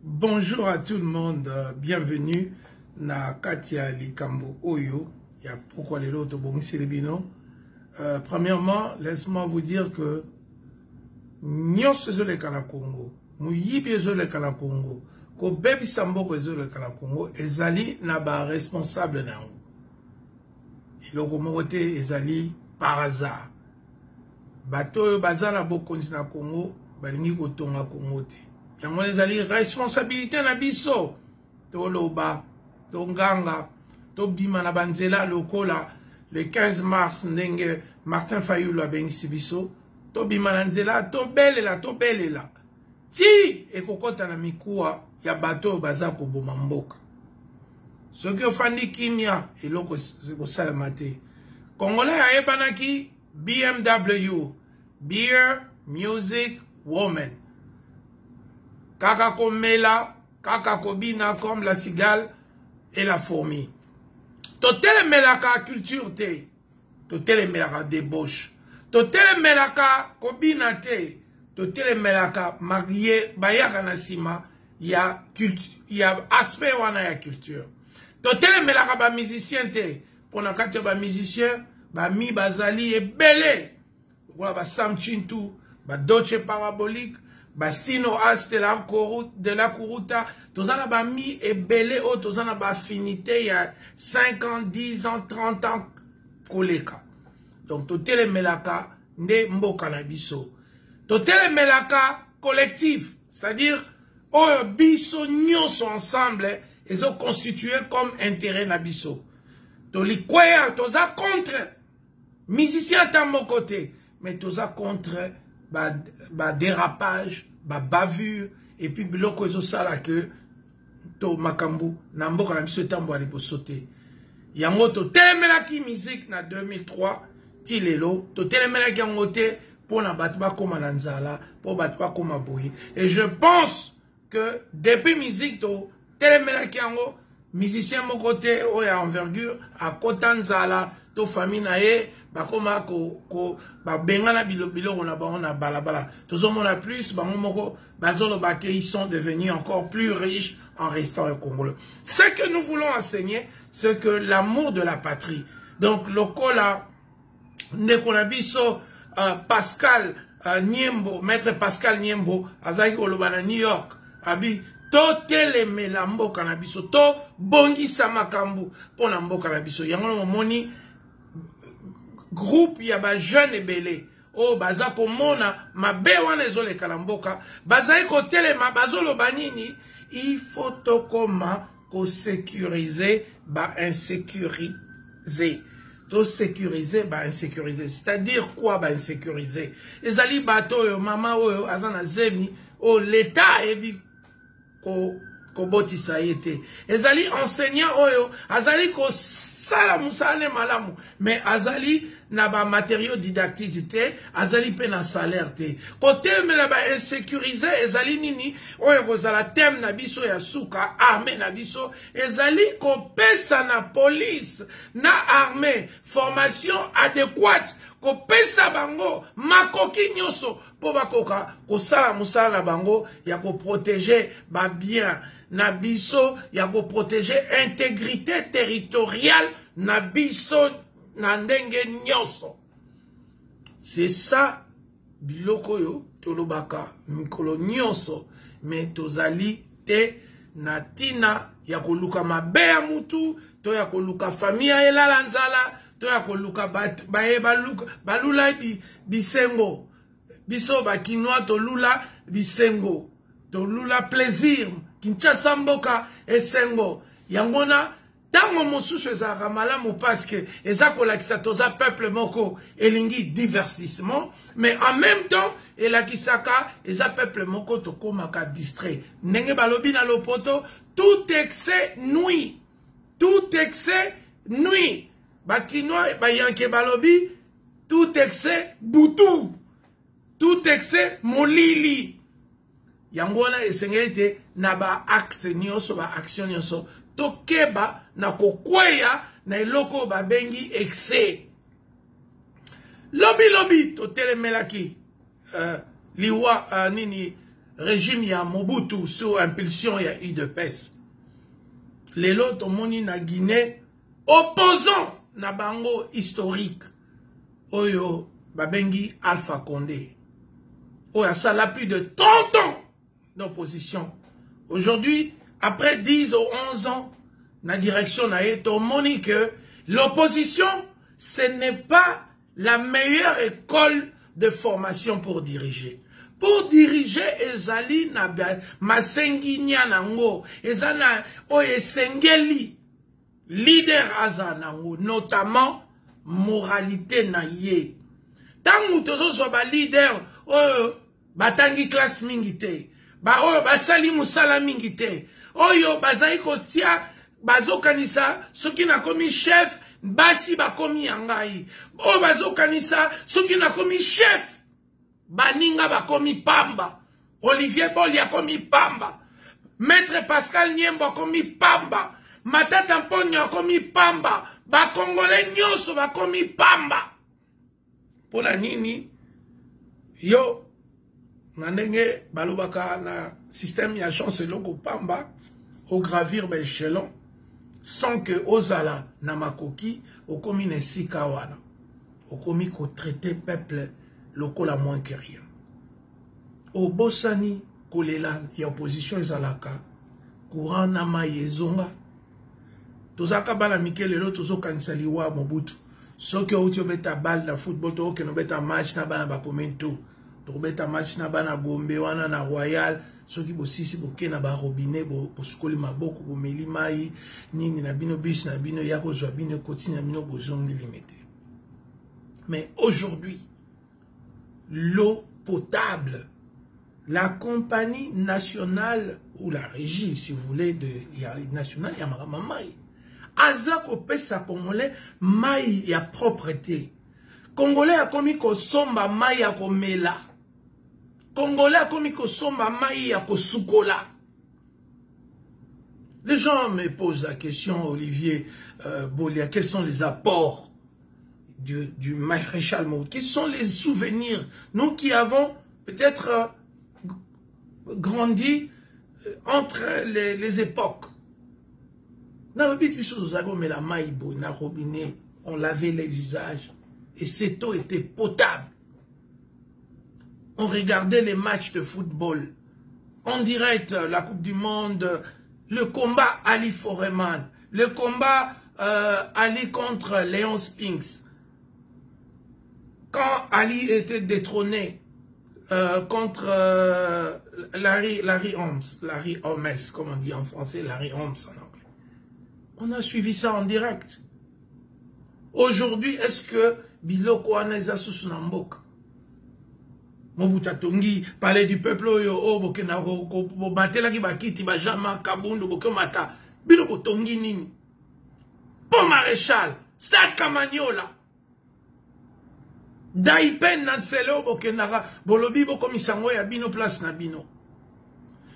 Bonjour à tout le monde, bienvenue na Katia Likambo Oyo. Il y a pourquoi les autres bon Bino. Premièrement, laisse-moi vous dire que nous sommes les Congo, nous sommes les Congo, que Baby Sambo sommes les Congo, ezali na ba responsable na. Et le communauté ezali par hasard. Bato bazana bokonzi na Congo, balingi kotonga Congo te. Yango ezali responsabilité na biso. To loba, to nganga, to bima na banzela lokola le 15 mars ndenge Martin Fayulu abengisi biso. To bima na nzela, to belela. Ti ekokota na mikuwa ya bato baza koboma mboka. Soki ofandi kimia eloko kosalema te. Congolais ayebanaki BMW, Beer, Music, Woman. Kaka komela, kaka kobina comme la cigale et la fourmi. Totele melaka culture te. Totele melaka débauche. Totele melaka kobina te. Totele melaka marié bayaka na sima ya aspect wana ya culture. Totele melaka ba musicien te. Pona kati ba musicien ba mi bazali ebele. Voilà ba Sam Chintu, ba Doche Parabolique, Bastino As de la Kuruta, tozana ba mi ebele o tozana ba affinité il y a 5 ans, 10 ans, 30 ans koleka. Donc totele melaka nde mboka na biso. Totele melaka collectif, c'est-à-dire o biso nyonso ensemble ils ont constitué comme intérêt na biso. Tolikwea toza contre musicien à mon côté, mais toza contre ba dérapage, ba bavure, et puis biloko ezo sala que to makambu na mboka na biso tambo ali bosote. Yango to telemelaki musique na 2003 ti lelo, to telemelaki yango te pona bato ba koma na nzala, po bato ba koma boyi. Et je pense que depuis musique to telemelaki yango musicien mon côté oya envergure a kota nzala to famille na ye bakoma ko ba bengana biloko na bango na balabala tozomona plus bango moko bazolo bake ils sont devenus encore plus riches en restant au Congo. Ce que nous voulons enseigner, c'est que l'amour de la patrie. Donc lokola ndekona biso Pascal Niembo, maître Pascal Niembo azaki koloba na New York abi totele melambo kanabiso to bongisa makambu pona mboka na biso yango moni groupe ya ba jeune ebele o baza komona mabe wana ezoleka na mboka bazai kotelema bazoloba nini il faut tokoma ko sécuriser ba insécuriser to sécuriser ba insécuriser, c'est-à-dire quoi ba insécuriser ezali bato yo mama oyo azana zemi o l'état ebi ko botisa yete ezali enseignant oyo azali ko sala musane malamu mais azali na ba matériaux didactiques te azali pe na salaire te ko telemela ba insécurisé ezali nini oyo kozala thème na biso ya suka armée na biso ezali ko pesa na police na armée formation adéquate ko pesa bango makoki nyoso po bakoka ko sala musala na bango ya ko protéger ba bien na biso ya ko protéger intégrité territoriale na biso na ndenge nyonso. C'est ça biloko yo tolobaka mikolo nyonso mais tozali te na tina ya koluka mabe ya mutu to ya koluka famille elala nzala to ya koluka balula bisengo biso bakinois tolula bisengo tolula plaisir Kinshasa mboka esengo yangona tango mosusu ezaka malamu parce que ezakolakisa toza peuple moko elingi divertissement mais en même temps elakisaka eza peuple moko tokomaka distrait ndenge balobi na lopoto tout excès nuit bakinois bayanke balobi tout excès butu tout excès molili yangona esengete na ba acte nyonso ba action nyonso tokeba na kokweya na eloko ba bengi excès lobi to telemelaki liwa nini régime ya Mobutu sous impulsion ya UDPS. Les lots moni na Guinée opposant na bango historique oyo babengi Alpha Condé. Oyo ça a plus de 30 ans d'opposition. Aujourd'hui, après 10 ou 11 ans, la direction n'a été moni que l'opposition, ce n'est pas la meilleure école de formation pour diriger. Pour diriger, ezali na masengi nyanango, ezana oye sengeli, leader azanango, notamment moralité na ye. Tangu tozo so ba leader, oyo batangi classe mingite, ba oyo basali musala mingite, oyo bazai kotia, bazo kanisa, soki na komi chef, basi bakomi yangai, oyo bazo kanisa, soki na komi chef, baninga bakomi pamba, Olivier Boli akomi pamba, Maître Pascal Niembo akomi pamba, Matata Mponyo akomi pamba, bakongole nyoso bakomi pamba. Pona nini, yo, nanenge balobaka na système ya chance loko pamba, au gravir ba échelon, sans que ozala na makoki, okomi nesika wana, okomi ko traiter peuple loko la moins que rien. Au Bosani, kolela, ya opposition ezalaka, courant na maïezonga, tozaka bala Mikel Lelo, tozo kansaliwa Mobutu. Soki outi obeta bal na football, to ke no beta match na bana bakomento, to beta match na bana Gombe wana na Royal, soki bosisi boke na ba robinet, bosukoli maboko, bomeli mai, nini na bino bis na bino, yako zwa bino koti na bino bozongi limité. Mais aujourd'hui, l'eau potable, la compagnie nationale, ou la régie, si vous voulez, nationale, Yamarama Mai, Azako pesa Congolais, Mai ya propreté. Congolais a commis ko somba Mai ya komela. Congolais a commis ko somba Mai ya kosukola. Les gens me posent la question, Olivier Bolia, quels sont les apports du maréchal Mobutu? Quels sont les souvenirs? Nous qui avons peut-être grandi entre les époques. On lavait les visages et cette eau était potable. On regardait les matchs de football en direct, la Coupe du Monde, le combat Ali Foreman, le combat Ali contre Léon Spinks. Quand Ali était détrôné contre Larry Holmes, comme on dit en français, Larry Holmes en anglais. On a suivi ça en direct. Aujourd'hui, est-ce que Biloko Aneza Susunamboka, Mobutu Tongi parlait du peuple, oh, Bokena, Batela ki bakiti, Bajama, Kabundu, Bokomata, Biloko Tongi Nini, Pont Maréchal, Stade Kamagnola, Daipen Nanselo, Bokenara, Bolobi, Bokomisango, Yabino, Place Nabino.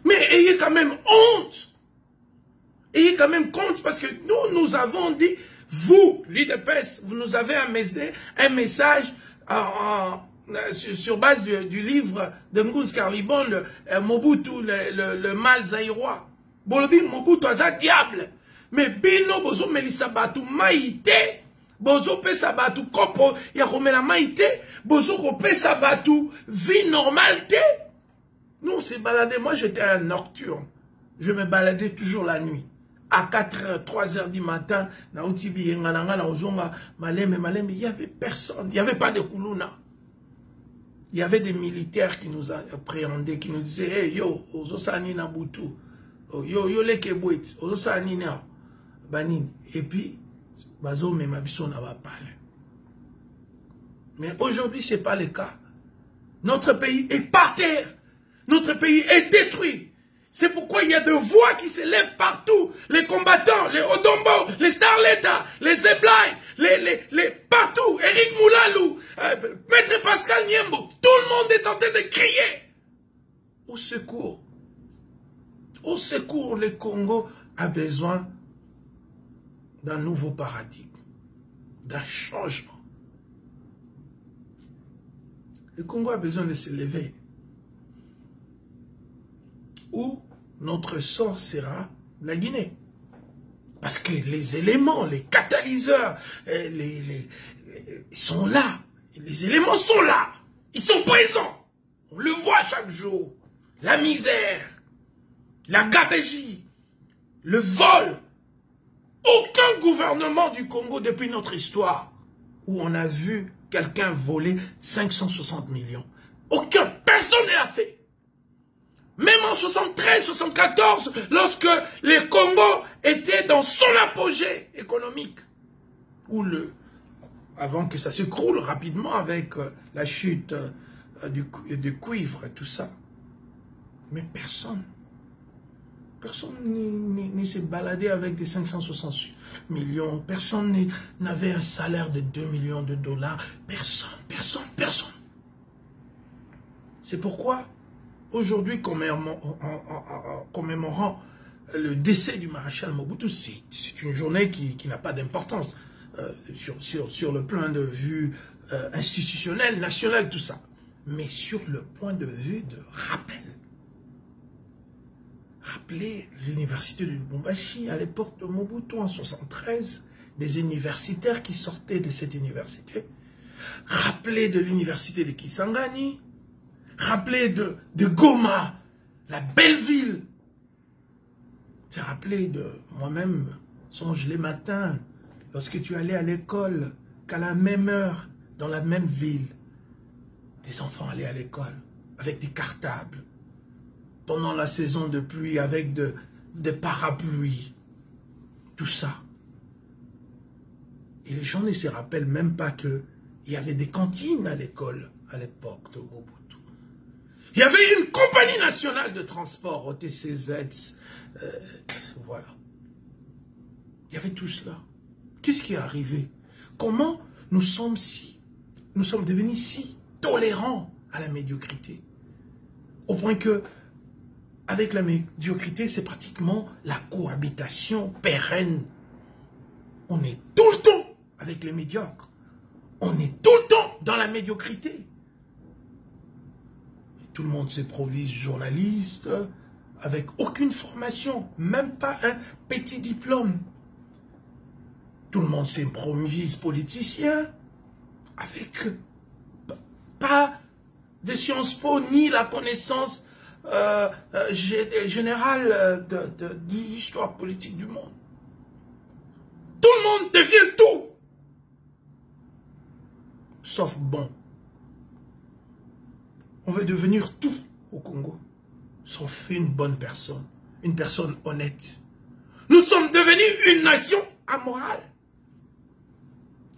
Mais ayez quand même honte. Ayez quand même compte, parce que nous avons dit, vous, l'UDPS, vous nous avez un message sur base du livre de Nguns Carlibon, Mobutu, le mal zaïrois. Bolobi, Mobutu, aza diable. Mais bino, bozo melisa batu maïté, bozo pesa batu kopo, ya komela maïté, bozo pesa batu vie normalité. Nous, on s'est baladé. Moi, j'étais un nocturne. Je me baladais toujours la nuit. À 4h, 3h du matin, il y avait personne. Il n'y avait pas de Koulouna. Il y avait des militaires qui nous appréhendaient, qui nous disaient, hey, yo, Ozosani na Butu. Yo, lekebouit. Ozosani na Banine. Et puis, Bazo Memabiso n'a pas parlé. Mais aujourd'hui, ce n'est pas le cas. Notre pays est par terre. Notre pays est détruit. C'est pourquoi il y a des voix qui s'élèvent partout. Les combattants, les Odombo, les Starleta, les Zeblai, les partout. Eric Moulalou, Maître Pascal Niembo. Tout le monde est en train de crier. Au secours. Au secours, le Congo a besoin d'un nouveau paradigme. D'un changement. Le Congo a besoin de se lever. où notre sort sera la Guinée. Parce que les éléments, les catalyseurs, ils sont là. Les éléments sont là. Ils sont présents. On le voit chaque jour. La misère, la gabegie, le vol. Aucun gouvernement du Congo depuis notre histoire où on a vu quelqu'un voler 560 millions. Aucun. Personne ne l'a fait. Même en 73, 74, lorsque le Congo était dans son apogée économique, avant que ça s'écroule rapidement avec la chute du cuivre et tout ça. Mais personne ne s'est baladé avec des 560 millions. Personne n'avait un salaire de 2 millions de dollars. Personne. C'est pourquoi, aujourd'hui, commémorant le décès du maréchal Mobutu, c'est une journée qui n'a pas d'importance sur le point de vue institutionnel, national, tout ça. Mais sur le point de vue de rappel. Rappelez l'université de Lubumbashi, à l'époque de Mobutu en 73, des universitaires qui sortaient de cette université. Rappelez de l'université de Kisangani. Rappelez de Goma, la belle ville. C'est rappelé de moi-même, songe les matins, lorsque tu allais à l'école, qu'à la même heure, dans la même ville, des enfants allaient à l'école avec des cartables. Pendant la saison de pluie, avec des parapluies. Tout ça. Et les gens ne se rappellent même pas qu'il y avait des cantines à l'école à l'époque de Mobutu. Il y avait une compagnie nationale de transport, OTCZ. Voilà. Il y avait tout cela. Qu'est-ce qui est arrivé? Comment nous sommes devenus si tolérants à la médiocrité? Au point que, avec la médiocrité, c'est pratiquement la cohabitation pérenne. On est tout le temps avec les médiocres. On est tout le temps dans la médiocrité. Et tout le monde s'improvise journaliste, avec aucune formation, même pas un petit diplôme. Tout le monde s'improvise politicien, avec pas de Sciences Po, ni la connaissance générale de l'histoire politique du monde. Tout le monde devient tout, sauf bon. On veut devenir tout au Congo, sauf une bonne personne, une personne honnête. Nous sommes devenus une nation amorale.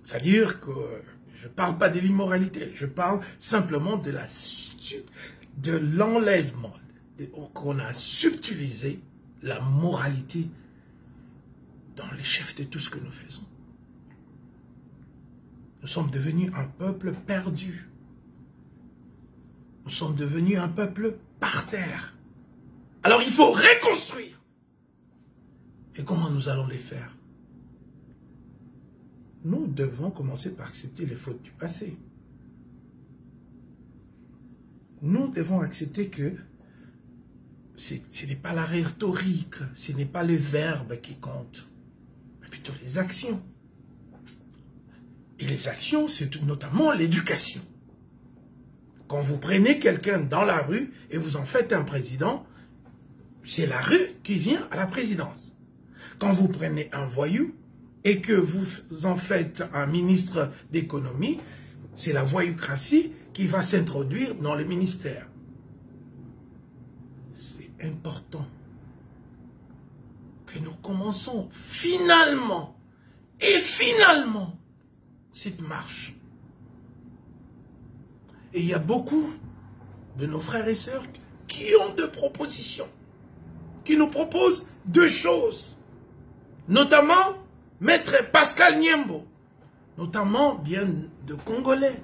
C'est-à-dire que je ne parle pas de l'immoralité, je parle simplement de l'enlèvement, qu'on a subtilisé la moralité dans les chefs de tout ce que nous faisons. Nous sommes devenus un peuple perdu. Nous sommes devenus un peuple par terre. Alors il faut reconstruire. Et comment nous allons les faire? Nous devons commencer par accepter les fautes du passé. Nous devons accepter que ce n'est pas la rhétorique, ce n'est pas les verbes qui comptent, mais plutôt les actions. Et les actions, c'est notamment l'éducation. Quand vous prenez quelqu'un dans la rue et vous en faites un président, c'est la rue qui vient à la présidence. Quand vous prenez un voyou et que vous en faites un ministre d'économie, c'est la voyoucratie qui va s'introduire dans le ministère. C'est important que nous commençons finalement cette marche. Et il y a beaucoup de nos frères et sœurs qui ont des propositions, qui nous proposent deux choses, notamment Maître Pascal Niembo, notamment bien de Congolais,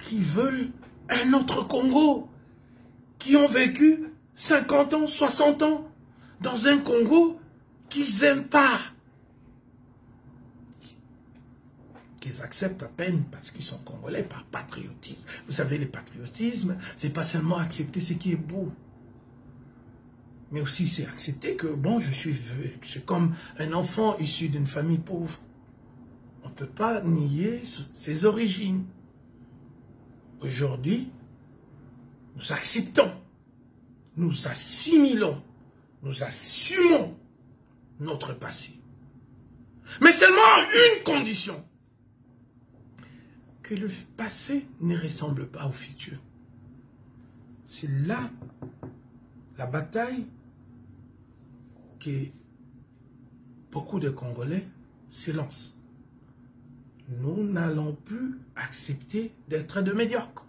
qui veulent un autre Congo, qui ont vécu 50 ans, 60 ans dans un Congo qu'ils n'aiment pas, qu'ils acceptent à peine parce qu'ils sont Congolais par patriotisme. Vous savez, le patriotisme, c'est pas seulement accepter ce qui est beau, Mais aussi, c'est accepter que, bon, c'est comme un enfant issu d'une famille pauvre. On ne peut pas nier ses origines. Aujourd'hui, nous acceptons, nous assimilons, nous assumons notre passé. Mais seulement à une condition. Que le passé ne ressemble pas au futur. C'est là la bataille que beaucoup de Congolais se lancent. Nous n'allons plus accepter d'être de médiocres.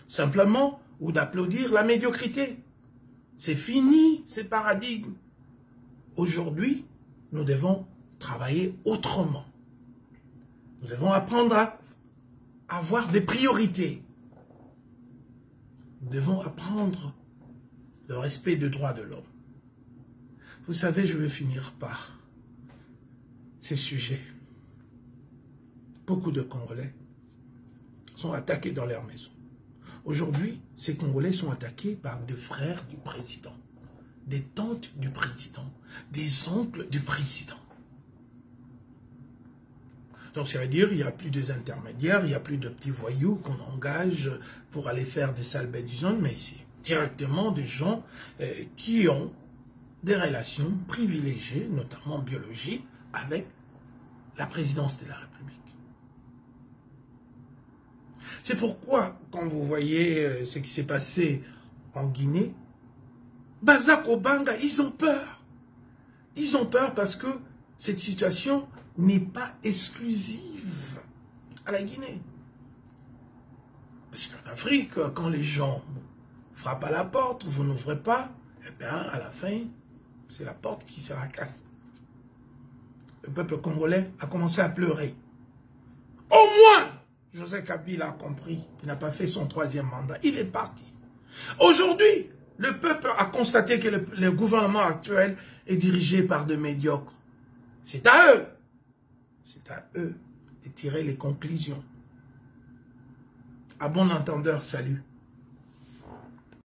Simplement, ou d'applaudir la médiocrité. C'est fini, ces paradigmes. Aujourd'hui, nous devons travailler autrement. Nous devons apprendre à avoir des priorités. Nous devons apprendre le respect des droits de l'homme. Vous savez, je vais finir par ces sujets. Beaucoup de Congolais sont attaqués dans leur maison. Aujourd'hui, ces Congolais sont attaqués par des frères du président, des tantes du président, des oncles du président. Donc ça veut dire qu'il n'y a plus des intermédiaires, il n'y a plus de petits voyous qu'on engage pour aller faire des sales bêtises, mais c'est directement des gens qui ont des relations privilégiées, notamment biologiques, avec la présidence de la République. C'est pourquoi, quand vous voyez ce qui s'est passé en Guinée, Bazak Obanga, ils ont peur. Ils ont peur parce que cette situation n'est pas exclusive à la Guinée. Parce qu'en Afrique, quand les gens frappent à la porte, vous n'ouvrez pas, eh bien, à la fin, c'est la porte qui se racasse. Le peuple congolais a commencé à pleurer. Au moins, Joseph Kabila a compris qu'il n'a pas fait son 3e mandat. Il est parti. Aujourd'hui, le peuple a constaté que le gouvernement actuel est dirigé par des médiocres. C'est à eux. C'est à eux de tirer les conclusions. À bon entendeur, salut.